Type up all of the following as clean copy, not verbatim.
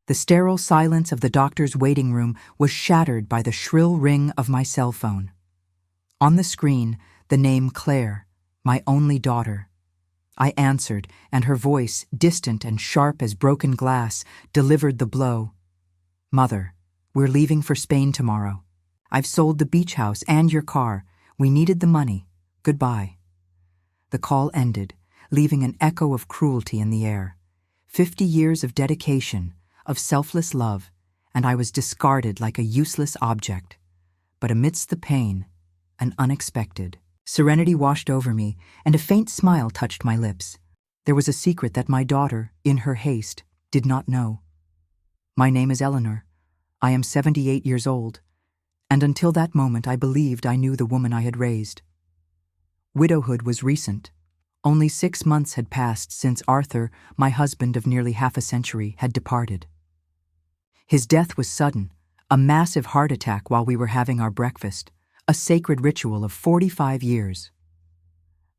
The sterile silence of the doctor's waiting room was shattered by the shrill ring of my cell phone. On the screen, the name Claire, my only daughter. I answered, and her voice, distant and sharp as broken glass, delivered the blow. "Mother, we're leaving for Spain tomorrow. I've sold the beach house and your car. We needed the money. Goodbye." The call ended, leaving an echo of cruelty in the air. 50 years of dedication, of selfless love, and I was discarded like a useless object. But amidst the pain, an unexpected serenity washed over me, and a faint smile touched my lips. There was a secret that my daughter, in her haste, did not know. My name is Eleanor. I am 78 years old, and until that moment I believed I knew the woman I had raised. Widowhood was recent. Only 6 months had passed since Arthur, my husband of nearly half a century, had departed. His death was sudden, a massive heart attack while we were having our breakfast, a sacred ritual of 45 years.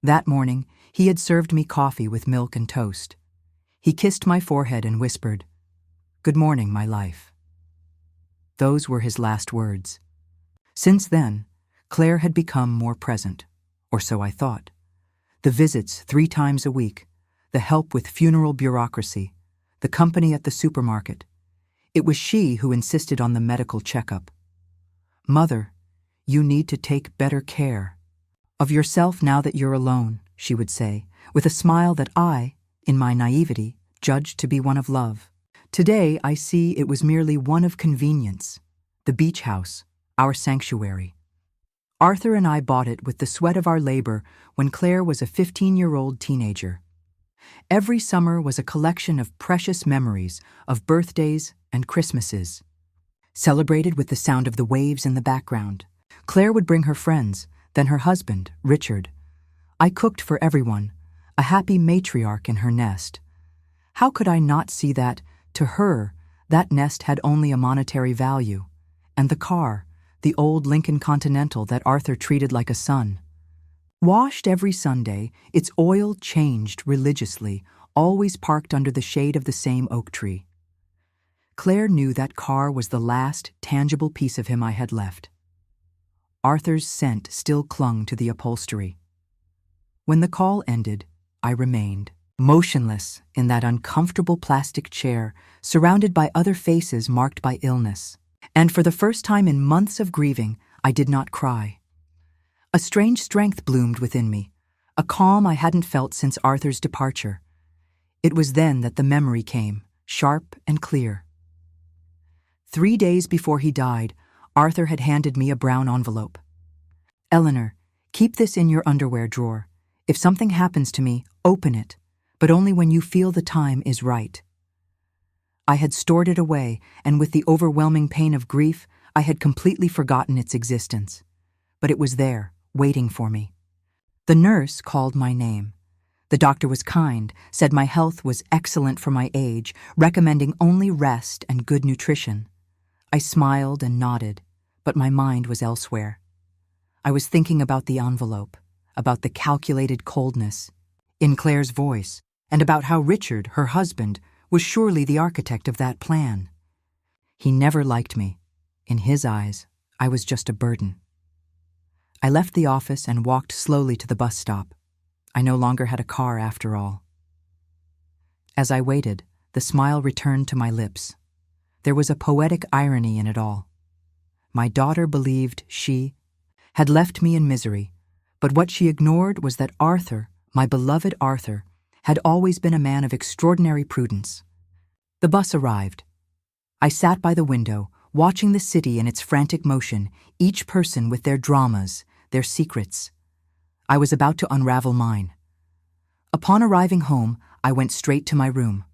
That morning, he had served me coffee with milk and toast. He kissed my forehead and whispered, "Good morning, my life." Those were his last words. Since then, Claire had become more present, or so I thought. The visits 3 times a week, the help with funeral bureaucracy, the company at the supermarket. It was she who insisted on the medical checkup. "Mother, you need to take better care of yourself now that you're alone," she would say, with a smile that I, in my naivety, judged to be one of love. Today, I see it was merely one of convenience. The beach house, our sanctuary. Arthur and I bought it with the sweat of our labor when Claire was a 15-year-old teenager. Every summer was a collection of precious memories of birthdays and Christmases, celebrated with the sound of the waves in the background. Claire would bring her friends, then her husband, Richard. I cooked for everyone, a happy matriarch in her nest. How could I not see that, to her, that nest had only a monetary value, and the car, the old Lincoln Continental that Arthur treated like a son. Washed every Sunday, its oil changed religiously, always parked under the shade of the same oak tree. Claire knew that car was the last tangible piece of him I had left. Arthur's scent still clung to the upholstery. When the call ended, I remained, motionless in that uncomfortable plastic chair, surrounded by other faces marked by illness. And for the first time in months of grieving, I did not cry. A strange strength bloomed within me, a calm I hadn't felt since Arthur's departure. It was then that the memory came, sharp and clear. 3 days before he died, Arthur had handed me a brown envelope. "Eleanor, keep this in your underwear drawer. If something happens to me, open it, but only when you feel the time is right." I had stored it away, and with the overwhelming pain of grief, I had completely forgotten its existence. But it was there, waiting for me. The nurse called my name. The doctor was kind, said my health was excellent for my age, recommending only rest and good nutrition. I smiled and nodded, but my mind was elsewhere. I was thinking about the envelope, about the calculated coldness in Claire's voice, and about how Richard, her husband, was surely the architect of that plan. He never liked me. In his eyes, I was just a burden. I left the office and walked slowly to the bus stop. I no longer had a car after all. As I waited, the smile returned to my lips. There was a poetic irony in it all. My daughter believed she had left me in misery, but what she ignored was that Arthur, my beloved Arthur, had always been a man of extraordinary prudence. The bus arrived. I sat by the window, watching the city in its frantic motion, each person with their dramas, their secrets. I was about to unravel mine. Upon arriving home, I went straight to my room.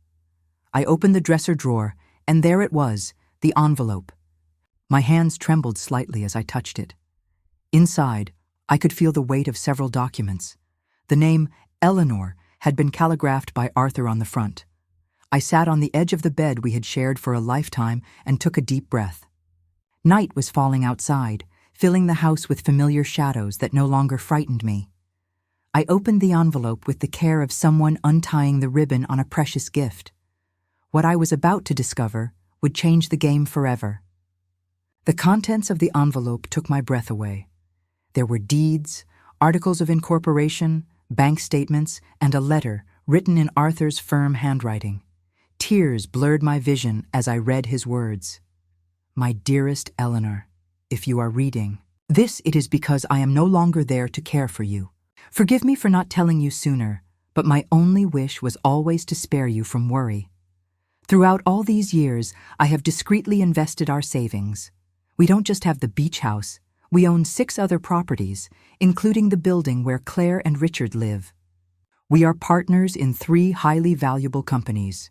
I opened the dresser drawer, and there it was, the envelope. My hands trembled slightly as I touched it. Inside, I could feel the weight of several documents. The name Eleanor had been calligraphed by Arthur on the front. I sat on the edge of the bed we had shared for a lifetime and took a deep breath. Night was falling outside, filling the house with familiar shadows that no longer frightened me. I opened the envelope with the care of someone untying the ribbon on a precious gift. What I was about to discover would change the game forever. The contents of the envelope took my breath away. There were deeds, articles of incorporation, bank statements, and a letter written in Arthur's firm handwriting. Tears blurred my vision as I read his words. My dearest Eleanor, if you are reading this, it is because I am no longer there to care for you. Forgive me for not telling you sooner, but my only wish was always to spare you from worry. Throughout all these years, I have discreetly invested our savings. We don't just have the beach house, we own 6 other properties, including the building where Claire and Richard live. We are partners in 3 highly valuable companies.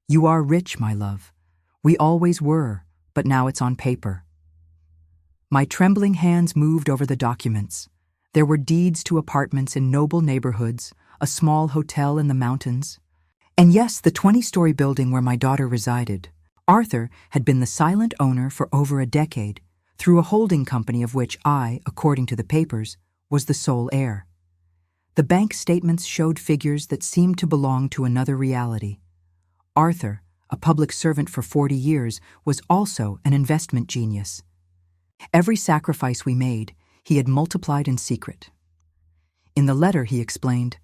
You are rich, my love. We always were, but now it's on paper. My trembling hands moved over the documents. There were deeds to apartments in noble neighborhoods, a small hotel in the mountains, and yes, the 20-story building where my daughter resided. Arthur had been the silent owner for over a decade, through a holding company of which I, according to the papers, was the sole heir. The bank statements showed figures that seemed to belong to another reality. Arthur, a public servant for 40 years, was also an investment genius. Every sacrifice we made, he had multiplied in secret. In the letter, he explained,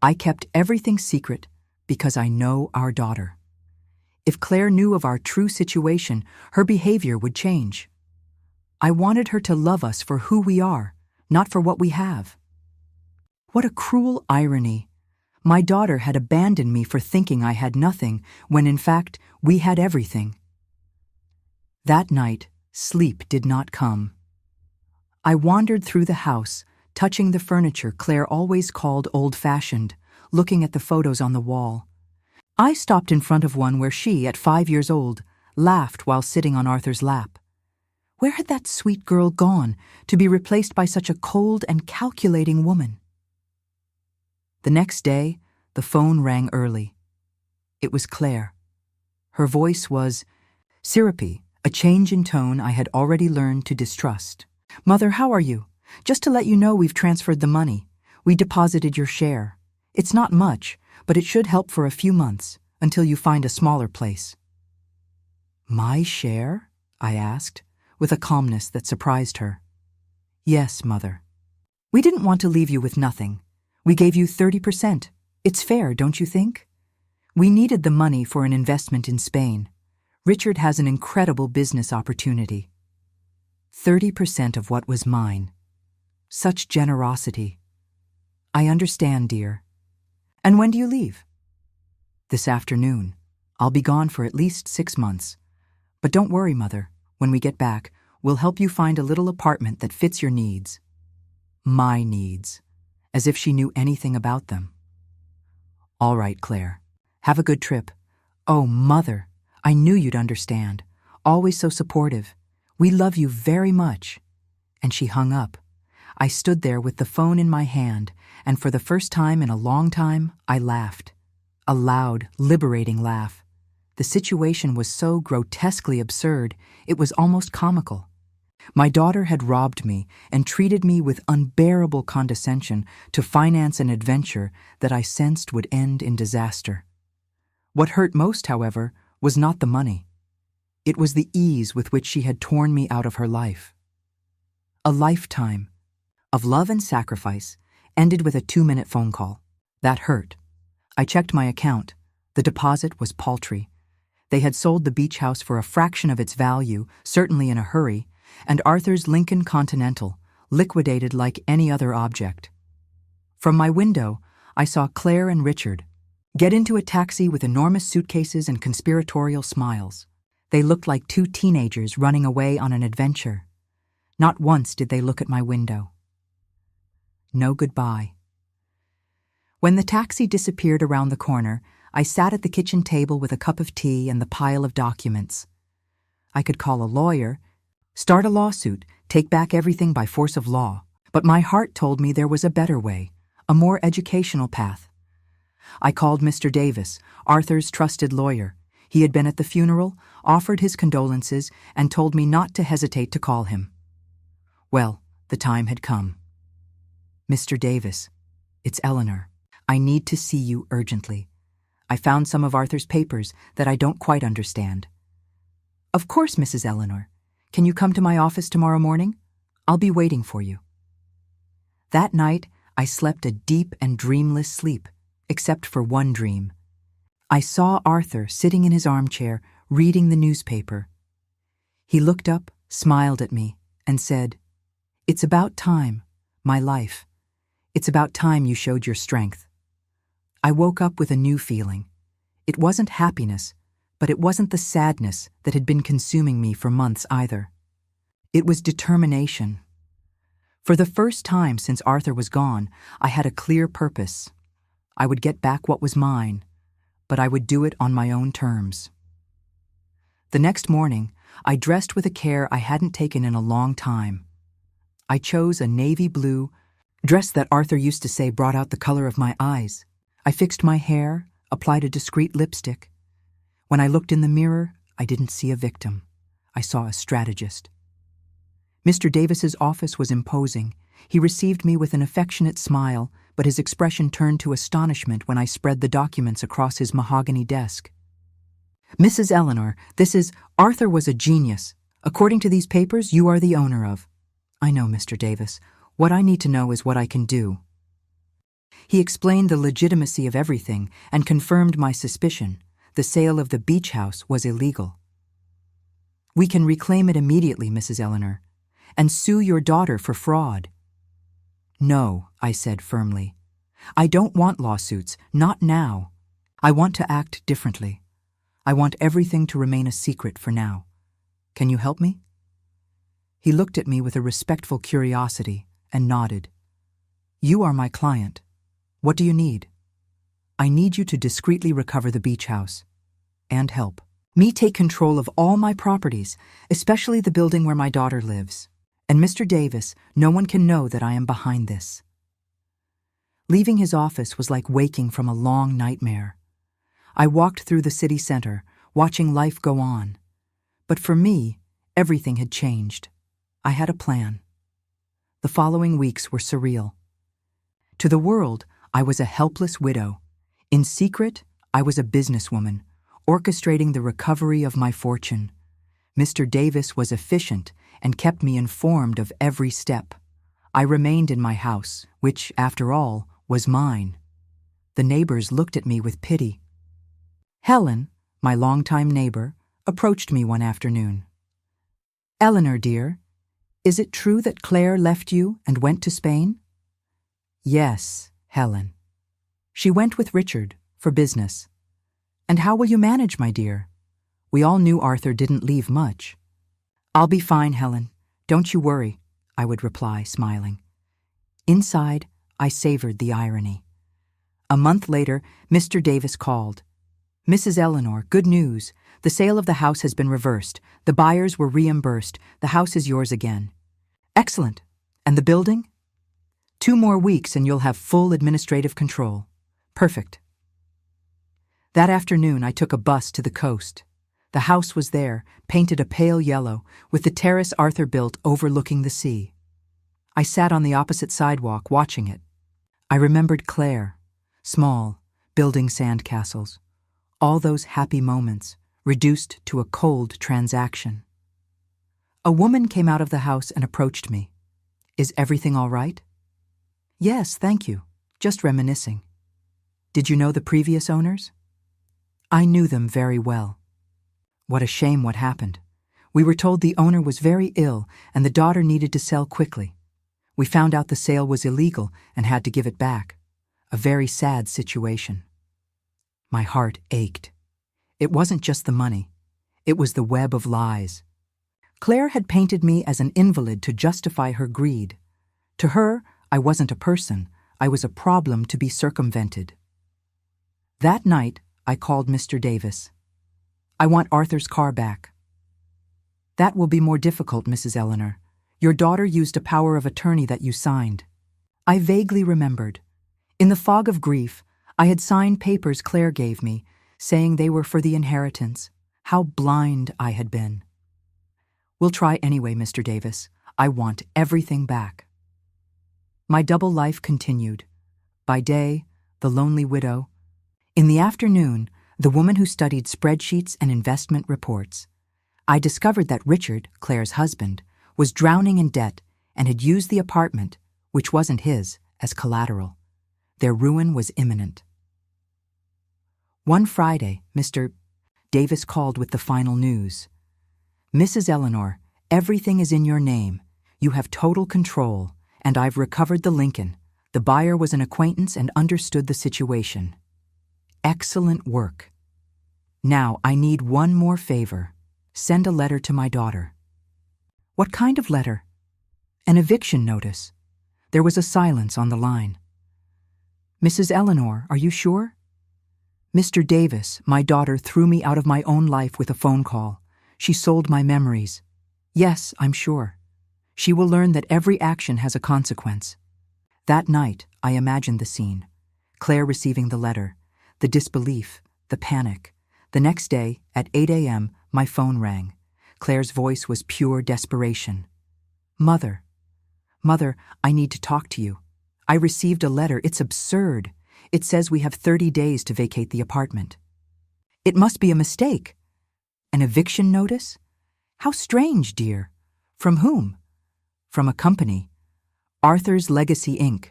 "I kept everything secret because I know our daughter. If Claire knew of our true situation, her behavior would change. I wanted her to love us for who we are, not for what we have." What a cruel irony. My daughter had abandoned me for thinking I had nothing, when in fact we had everything. That night, sleep did not come. I wandered through the house, touching the furniture Claire always called old-fashioned, looking at the photos on the wall. I stopped in front of one where she, at 5 years old, laughed while sitting on Arthur's lap. Where had that sweet girl gone to be replaced by such a cold and calculating woman? The next day, the phone rang early. It was Claire. Her voice was syrupy, a change in tone I had already learned to distrust. "Mother, how are you? Just to let you know we've transferred the money. We deposited your share. It's not much, but it should help for a few months, until you find a smaller place." "My share?" I asked, with a calmness that surprised her. "Yes, Mother. We didn't want to leave you with nothing. We gave you 30%. It's fair, don't you think? We needed the money for an investment in Spain. Richard has an incredible business opportunity. 30% of what was mine. Such generosity. I understand, dear. And when do you leave?" "This afternoon. I'll be gone for at least 6 months. But don't worry, Mother. When we get back, we'll help you find a little apartment that fits your needs." My needs. As if she knew anything about them. "All right, Claire. Have a good trip. Oh, Mother, I knew you'd understand. Always so supportive. We love you very much." And she hung up. I stood there with the phone in my hand, and for the first time in a long time, I laughed. A loud, liberating laugh. The situation was so grotesquely absurd, it was almost comical. My daughter had robbed me and treated me with unbearable condescension to finance an adventure that I sensed would end in disaster. What hurt most, however, was not the money. It was the ease with which she had torn me out of her life. A lifetime of love and sacrifice ended with a 2-minute phone call. That hurt. I checked my account. The deposit was paltry. They had sold the beach house for a fraction of its value, certainly in a hurry, and Arthur's Lincoln Continental, liquidated like any other object. From my window, I saw Claire and Richard get into a taxi with enormous suitcases and conspiratorial smiles. They looked like 2 teenagers running away on an adventure. Not once did they look at my window. No goodbye. When the taxi disappeared around the corner, I sat at the kitchen table with a cup of tea and the pile of documents. I could call a lawyer, start a lawsuit, take back everything by force of law, but my heart told me there was a better way, a more educational path. I called Mr. Davis, Arthur's trusted lawyer. He had been at the funeral, offered his condolences, and told me not to hesitate to call him. Well, the time had come. "Mr. Davis, it's Eleanor. I need to see you urgently. I found some of Arthur's papers that I don't quite understand. Of course, Mrs. Eleanor. Can you come to my office tomorrow morning? I'll be waiting for you. That night, I slept a deep and dreamless sleep, except for one dream. I saw Arthur sitting in his armchair, reading the newspaper. He looked up, smiled at me, and said, "It's about time, my life. It's about time you showed your strength." I woke up with a new feeling. It wasn't happiness, but it wasn't the sadness that had been consuming me for months either. It was determination. For the first time since Arthur was gone, I had a clear purpose. I would get back what was mine, but I would do it on my own terms. The next morning, I dressed with a care I hadn't taken in a long time. I chose a navy blue dress that Arthur used to say brought out the color of my eyes. I fixed my hair, applied a discreet lipstick. When I looked in the mirror, I didn't see a victim. I saw a strategist. Mr. Davis's office was imposing. He received me with an affectionate smile, but his expression turned to astonishment when I spread the documents across his mahogany desk. "Mrs. Eleanor, Arthur was a genius. According to these papers, you are the owner of." "I know, Mr. Davis. What I need to know is what I can do." He explained the legitimacy of everything and confirmed my suspicion. The sale of the beach house was illegal. "We can reclaim it immediately, Mrs. Eleanor, and sue your daughter for fraud." "No," I said firmly. "I don't want lawsuits, not now. I want to act differently. I want everything to remain a secret for now. Can you help me?" He looked at me with a respectful curiosity and nodded. "You are my client. What do you need?" "I need you to discreetly recover the beach house. And help me take control of all my properties, especially the building where my daughter lives. And Mr. Davis, no one can know that I am behind this." Leaving his office was like waking from a long nightmare. I walked through the city center, watching life go on. But for me, everything had changed. I had a plan. The following weeks were surreal. To the world, I was a helpless widow. In secret, I was a businesswoman, orchestrating the recovery of my fortune. Mr. Davis was efficient and kept me informed of every step. I remained in my house, which, after all, was mine. The neighbors looked at me with pity. Helen, my longtime neighbor, approached me one afternoon. "Eleanor, dear, is it true that Claire left you and went to Spain?" "Yes, Helen. She went with Richard for business." "And how will you manage, my dear? We all knew Arthur didn't leave much." "I'll be fine, Helen. Don't you worry," I would reply, smiling. Inside, I savored the irony. A month later, Mr. Davis called. "Mrs. Eleanor, good news. The sale of the house has been reversed. The buyers were reimbursed. The house is yours again." "Excellent. And the building?" "2 more weeks and you'll have full administrative control." "Perfect." That afternoon, I took a bus to the coast. The house was there, painted a pale yellow, with the terrace Arthur built overlooking the sea. I sat on the opposite sidewalk, watching it. I remembered Claire, small, building sandcastles. All those happy moments, reduced to a cold transaction. A woman came out of the house and approached me. "Is everything all right?" "Yes, thank you. Just reminiscing." "Did you know the previous owners?" "I knew them very well." "What a shame what happened. We were told the owner was very ill and the daughter needed to sell quickly. We found out the sale was illegal and had to give it back. A very sad situation." My heart ached. It wasn't just the money. It was the web of lies. Claire had painted me as an invalid to justify her greed. To her, I wasn't a person. I was a problem to be circumvented. That night, I called Mr. Davis. "I want Arthur's car back." "That will be more difficult, Mrs. Eleanor. Your daughter used a power of attorney that you signed." I vaguely remembered. In the fog of grief, I had signed papers Claire gave me, saying they were for the inheritance. How blind I had been. "We'll try anyway, Mr. Davis. I want everything back." My double life continued. By day, the lonely widow. In the afternoon, the woman who studied spreadsheets and investment reports. I discovered that Richard, Claire's husband, was drowning in debt and had used the apartment, which wasn't his, as collateral. Their ruin was imminent. One Friday, Mr. Davis called with the final news. "Mrs. Eleanor, everything is in your name. You have total control, and I've recovered the Lincoln. The buyer was an acquaintance and understood the situation." Excellent work. Now I need one more favor. Send a letter to my daughter. What kind of letter? An eviction notice. There was a silence on the line. Mrs. Eleanor, are you sure? Mr. Davis, my daughter, threw me out of my own life with a phone call. She sold my memories. Yes, I'm sure. She will learn that every action has a consequence. That night, I imagined the scene. Claire receiving the letter, the disbelief, the panic. The next day, at 8 a.m., my phone rang. Claire's voice was pure desperation. Mother, I need to talk to you. I received a letter. It's absurd. It says we have 30 days to vacate the apartment. It must be a mistake. An eviction notice? How strange, dear. From whom? From a company. Arthur's Legacy, Inc.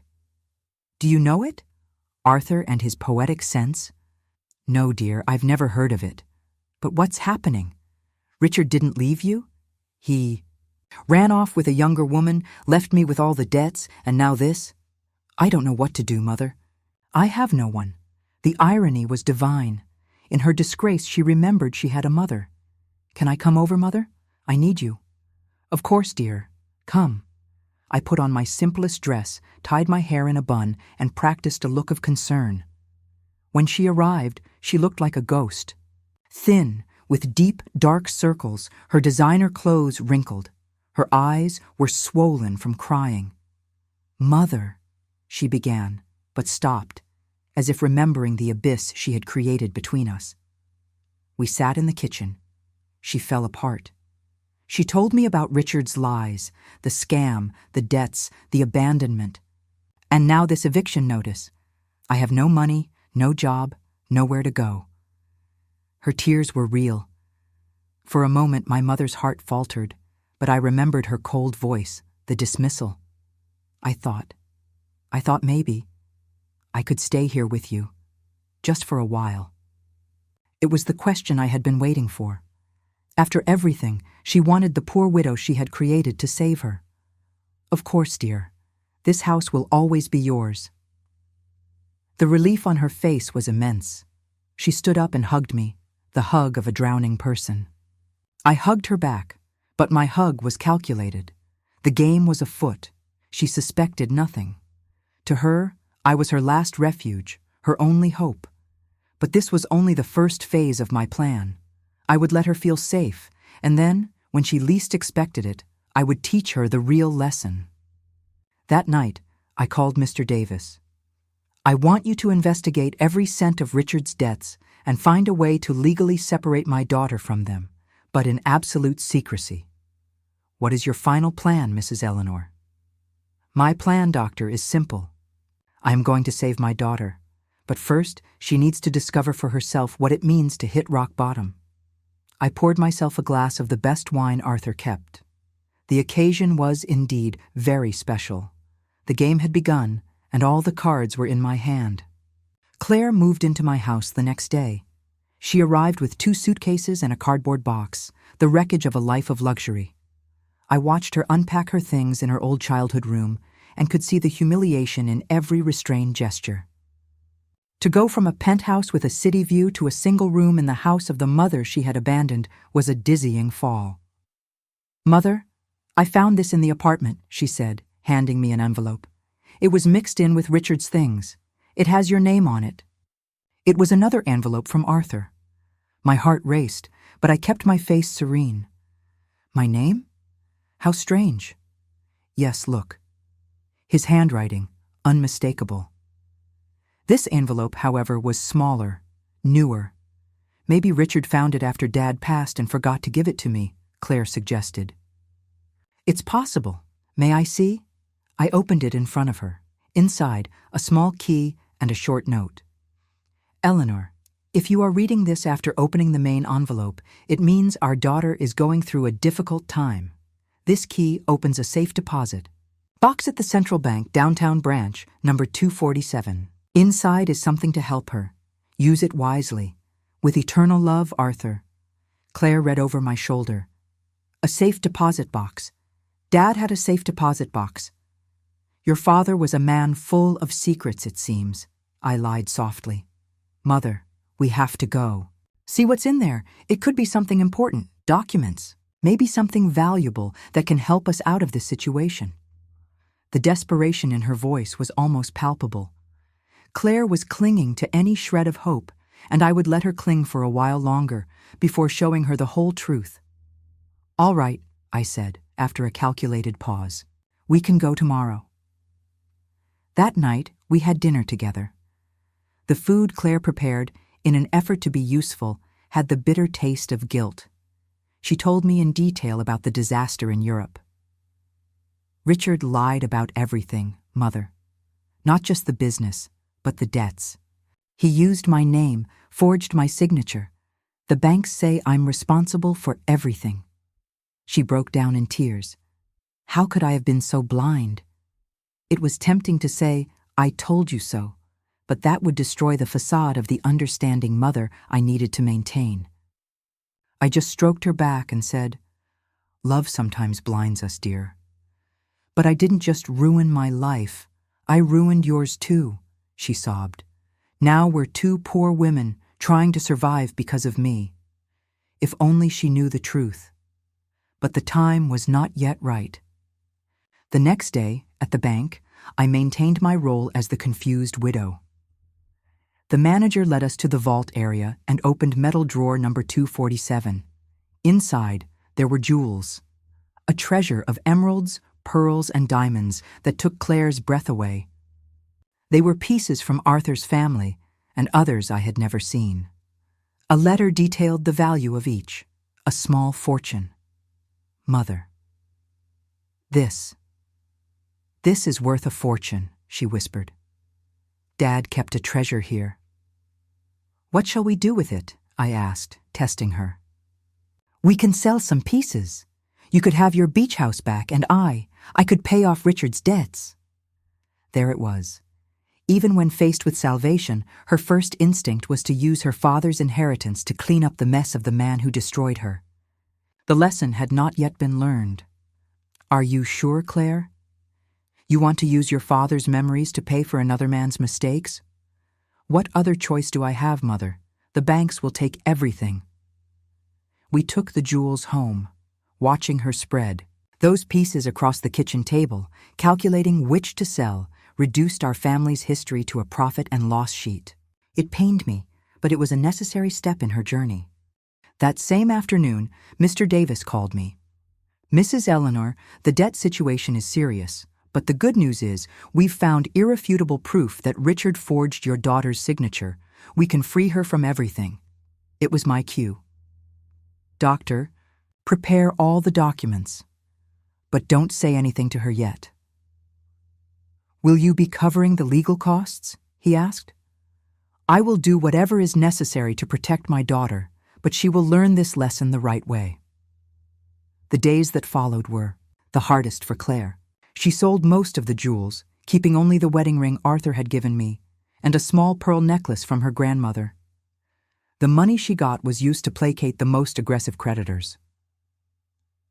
Do you know it? Arthur and his poetic sense? No, dear, I've never heard of it. But what's happening? Richard didn't leave you? He ran off with a younger woman, left me with all the debts, and now this? I don't know what to do, Mother. I have no one. The irony was divine. In her disgrace, she remembered she had a mother. Can I come over, Mother? I need you. Of course, dear. Come. I put on my simplest dress, tied my hair in a bun, and practiced a look of concern. When she arrived, she looked like a ghost. Thin, with deep, dark circles, her designer clothes wrinkled. Her eyes were swollen from crying. Mother, she began, but stopped, as if remembering the abyss she had created between us. We sat in the kitchen. She fell apart. She told me about Richard's lies, the scam, the debts, the abandonment. And now this eviction notice. I have no money, no job, nowhere to go. Her tears were real. For a moment my mother's heart faltered, but I remembered her cold voice, the dismissal. I thought maybe I could stay here with you, just for a while. It was the question I had been waiting for. After everything, she wanted the poor widow she had created to save her. Of course, dear. This house will always be yours. The relief on her face was immense. She stood up and hugged me, the hug of a drowning person. I hugged her back, but my hug was calculated. The game was afoot. She suspected nothing. To her, I was her last refuge, her only hope. But this was only the first phase of my plan. I would let her feel safe, and then, when she least expected it, I would teach her the real lesson. That night, I called Mr. Davis. I want you to investigate every cent of Richard's debts and find a way to legally separate my daughter from them, but in absolute secrecy. What is your final plan, Mrs. Eleanor? My plan, Doctor, is simple. I am going to save my daughter, but first she needs to discover for herself what it means to hit rock bottom. I poured myself a glass of the best wine Arthur kept. The occasion was indeed very special. The game had begun, and all the cards were in my hand. Claire moved into my house the next day. She arrived with 2 suitcases and a cardboard box, the wreckage of a life of luxury. I watched her unpack her things in her old childhood room and could see the humiliation in every restrained gesture. To go from a penthouse with a city view to a single room in the house of the mother she had abandoned was a dizzying fall. Mother, I found this in the apartment, she said, handing me an envelope. It was mixed in with Richard's things. It has your name on it. It was another envelope from Arthur. My heart raced, but I kept my face serene. My name? How strange. Yes, look. His handwriting, unmistakable. This envelope, however, was smaller, newer. Maybe Richard found it after Dad passed and forgot to give it to me, Claire suggested. It's possible. May I see? I opened it in front of her. Inside, a small key and a short note. Eleanor, If you are reading this after opening the main envelope, it means our daughter is going through a difficult time. This key opens a safe deposit box at the Central Bank Downtown Branch, number 247. Inside is something to help her. Use it wisely. With eternal love, Arthur. Claire read over my shoulder. A safe deposit box. Dad had a safe deposit box. Your father was a man full of secrets, it seems. I lied softly. Mother, we have to go. See what's in there. It could be something important. Documents. Maybe something valuable that can help us out of this situation. The desperation in her voice was almost palpable. Claire was clinging to any shred of hope, and I would let her cling for a while longer before showing her the whole truth. All right, I said, after a calculated pause. We can go tomorrow. That night, we had dinner together. The food Claire prepared, in an effort to be useful, had the bitter taste of guilt. She told me in detail about the disaster in Europe. Richard lied about everything, Mother. Not just the business, but the debts. He used my name, forged my signature. The banks say I'm responsible for everything. She broke down in tears. How could I have been so blind? It was tempting to say, I told you so, but that would destroy the facade of the understanding mother I needed to maintain. I just stroked her back and said, Love sometimes blinds us, dear. But I didn't just ruin my life, I ruined yours too, she sobbed. Now we're two poor women trying to survive because of me. If only she knew the truth. But the time was not yet right. The next day, at the bank, I maintained my role as the confused widow. The manager led us to the vault area and opened metal drawer number 247. Inside, there were jewels. A treasure of emeralds, pearls, and diamonds that took Claire's breath away. They were pieces from Arthur's family, and others I had never seen. A letter detailed the value of each, a small fortune. Mother. This is worth a fortune, she whispered. Dad kept a treasure here. What shall we do with it? I asked, testing her. We can sell some pieces. You could have your beach house back, and I could pay off Richard's debts. There it was. Even when faced with salvation, her first instinct was to use her father's inheritance to clean up the mess of the man who destroyed her. The lesson had not yet been learned. Are you sure, Claire? You want to use your father's memories to pay for another man's mistakes? What other choice do I have, Mother? The banks will take everything. We took the jewels home, watching her spread. Those pieces across the kitchen table, calculating which to sell, reduced our family's history to a profit and loss sheet. It pained me, but it was a necessary step in her journey. That same afternoon, Mr. Davis called me. Mrs. Eleanor, the debt situation is serious, but the good news is we've found irrefutable proof that Richard forged your daughter's signature. We can free her from everything. It was my cue. Doctor, prepare all the documents, but don't say anything to her yet. Will you be covering the legal costs? He asked. I will do whatever is necessary to protect my daughter, but she will learn this lesson the right way. The days that followed were the hardest for Claire. She sold most of the jewels, keeping only the wedding ring Arthur had given me, and a small pearl necklace from her grandmother. The money she got was used to placate the most aggressive creditors.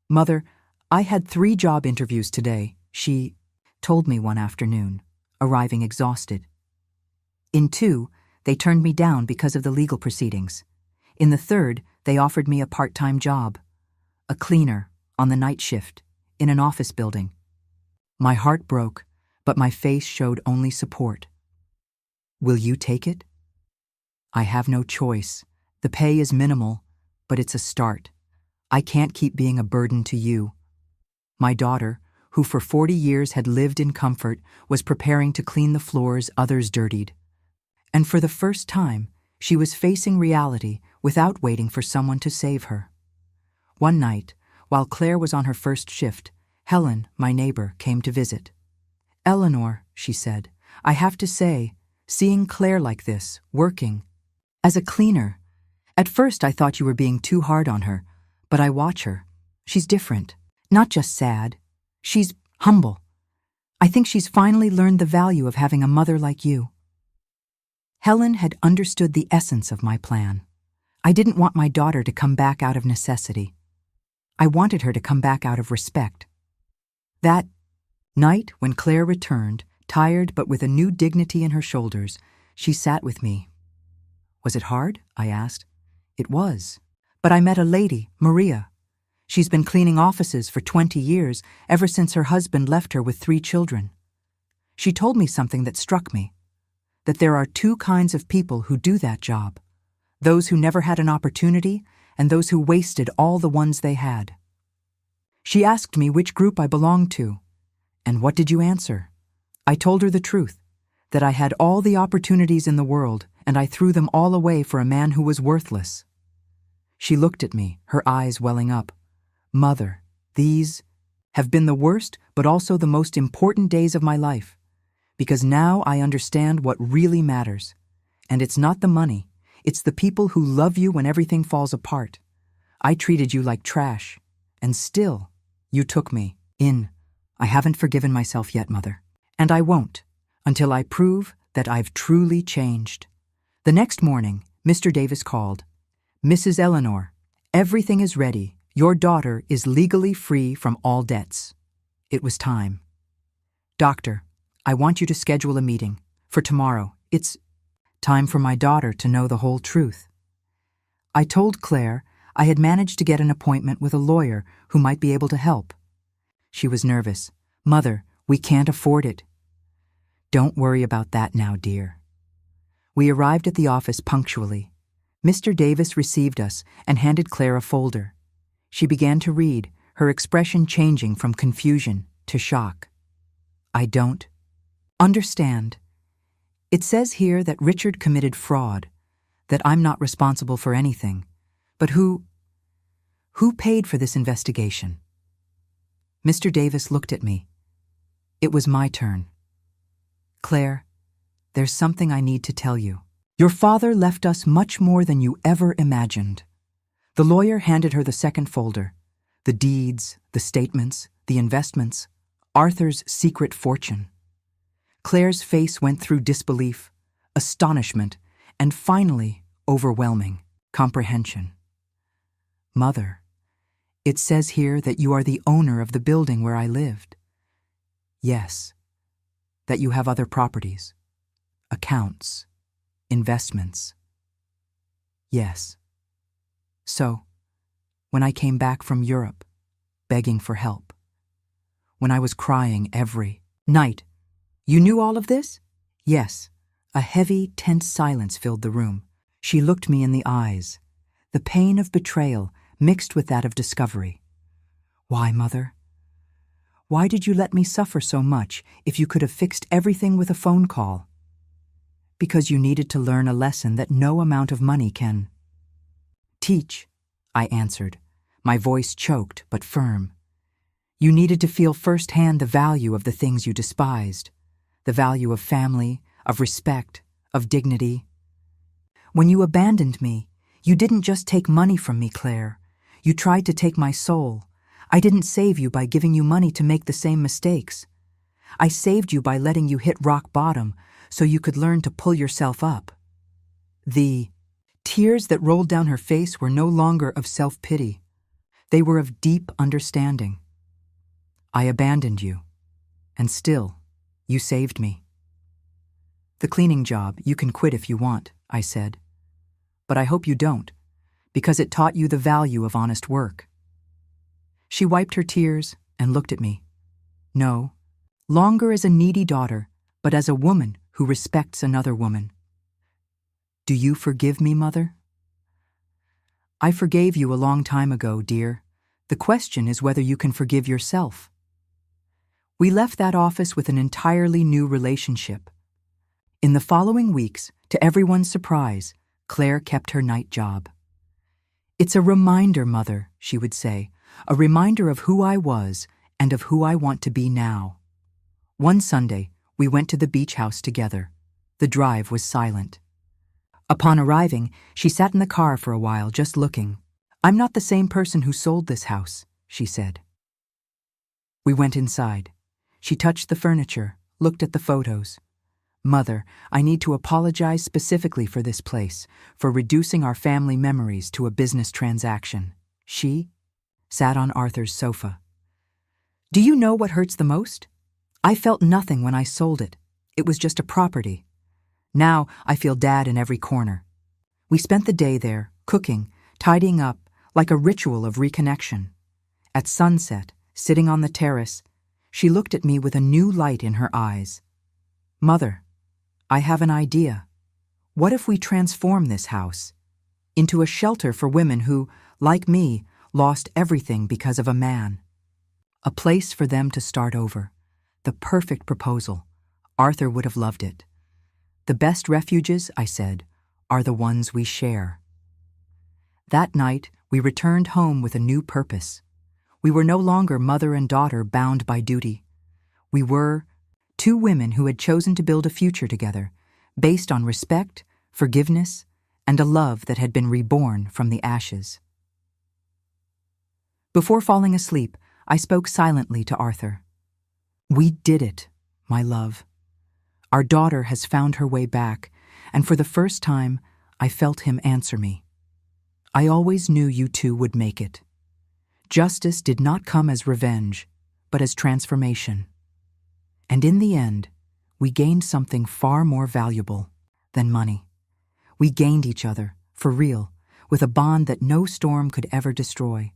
Mother, I had 3 job interviews today, she told me one afternoon, arriving exhausted. In 2, they turned me down because of the legal proceedings. In the 3rd, they offered me a part-time job, a cleaner on the night shift in an office building. My heart broke, but my face showed only support. Will you take it? I have no choice. The pay is minimal, but it's a start. I can't keep being a burden to you. My daughter, who for 40 years had lived in comfort, was preparing to clean the floors others dirtied. And for the first time, she was facing reality without waiting for someone to save her. One night, while Claire was on her first shift, Helen, my neighbor, came to visit. Eleanor, she said, I have to say, seeing Claire like this, working, As a cleaner, at first I thought you were being too hard on her, but I watch her. She's different. Not just sad. She's humble. I think she's finally learned the value of having a mother like you. Helen had understood the essence of my plan. I didn't want my daughter to come back out of necessity. I wanted her to come back out of respect. That night, when Claire returned, tired but with a new dignity in her shoulders, she sat with me. Was it hard? I asked. It was. But I met a lady, Maria. She's been cleaning offices for 20 years, ever since her husband left her with 3 children. She told me something that struck me, that there are 2 kinds of people who do that job, those who never had an opportunity and those who wasted all the ones they had. She asked me which group I belonged to, and what did you answer? I told her the truth, that I had all the opportunities in the world and I threw them all away for a man who was worthless. She looked at me, her eyes welling up. Mother, these have been the worst but also the most important days of my life, because now I understand what really matters. And it's not the money, it's the people who love you when everything falls apart. I treated you like trash, and still, you took me in. I haven't forgiven myself yet, Mother, and I won't, until I prove that I've truly changed. The next morning, Mr. Davis called. Mrs. Eleanor, everything is ready. Your daughter is legally free from all debts. It was time. Doctor, I want you to schedule a meeting for tomorrow. It's time for my daughter to know the whole truth. I told Claire I had managed to get an appointment with a lawyer who might be able to help. She was nervous. Mother, we can't afford it. Don't worry about that now, dear. We arrived at the office punctually. Mr. Davis received us and handed Claire a folder. She began to read, her expression changing from confusion to shock. I don't understand. It says here that Richard committed fraud, that I'm not responsible for anything. But who paid for this investigation? Mr. Davis looked at me. It was my turn. Claire, there's something I need to tell you. Your father left us much more than you ever imagined. The lawyer handed her the second folder, the deeds, the statements, the investments, Arthur's secret fortune. Claire's face went through disbelief, astonishment, and finally, overwhelming comprehension. Mother, it says here that you are the owner of the building where I lived. Yes, that you have other properties, accounts, investments. Yes. So, when I came back from Europe, begging for help, when I was crying every night, you knew all of this? Yes. A heavy, tense silence filled the room. She looked me in the eyes, the pain of betrayal mixed with that of discovery. Why, Mother? Why did you let me suffer so much if you could have fixed everything with a phone call? Because you needed to learn a lesson that no amount of money can teach, I answered, my voice choked but firm. You needed to feel firsthand the value of the things you despised, the value of family, of respect, of dignity. When you abandoned me, you didn't just take money from me, Claire. You tried to take my soul. I didn't save you by giving you money to make the same mistakes. I saved you by letting you hit rock bottom so you could learn to pull yourself up. The tears that rolled down her face were no longer of self-pity. They were of deep understanding. I abandoned you, and still, you saved me. The cleaning job you can quit if you want, I said. But I hope you don't, because it taught you the value of honest work. She wiped her tears and looked at me. No, longer as a needy daughter, but as a woman who respects another woman. Do you forgive me, Mother? I forgave you a long time ago, dear. The question is whether you can forgive yourself. We left that office with an entirely new relationship. In the following weeks, to everyone's surprise, Claire kept her night job. It's a reminder, Mother, she would say, a reminder of who I was and of who I want to be now. One Sunday, we went to the beach house together. The drive was silent. Upon arriving, she sat in the car for a while, just looking. "I'm not the same person who sold this house," she said. We went inside. She touched the furniture, looked at the photos. "Mother, I need to apologize specifically for this place, for reducing our family memories to a business transaction." She sat on Arthur's sofa. "Do you know what hurts the most? I felt nothing when I sold it. It was just a property. Now I feel Dad in every corner." We spent the day there, cooking, tidying up, like a ritual of reconnection. At sunset, sitting on the terrace, she looked at me with a new light in her eyes. "Mother, I have an idea. What if we transform this house into a shelter for women who, like me, lost everything because of a man? A place for them to start over. The perfect proposal. Arthur would have loved it. The best refuges," I said, "are the ones we share." That night, we returned home with a new purpose. We were no longer mother and daughter bound by duty. We were two women who had chosen to build a future together, based on respect, forgiveness, and a love that had been reborn from the ashes. Before falling asleep, I spoke silently to Arthur. "We did it, my love. Our daughter has found her way back, and for the first time, I felt him answer me. I always knew you two would make it. Justice did not come as revenge, but as transformation. And in the end, we gained something far more valuable than money. We gained each other, for real, with a bond that no storm could ever destroy.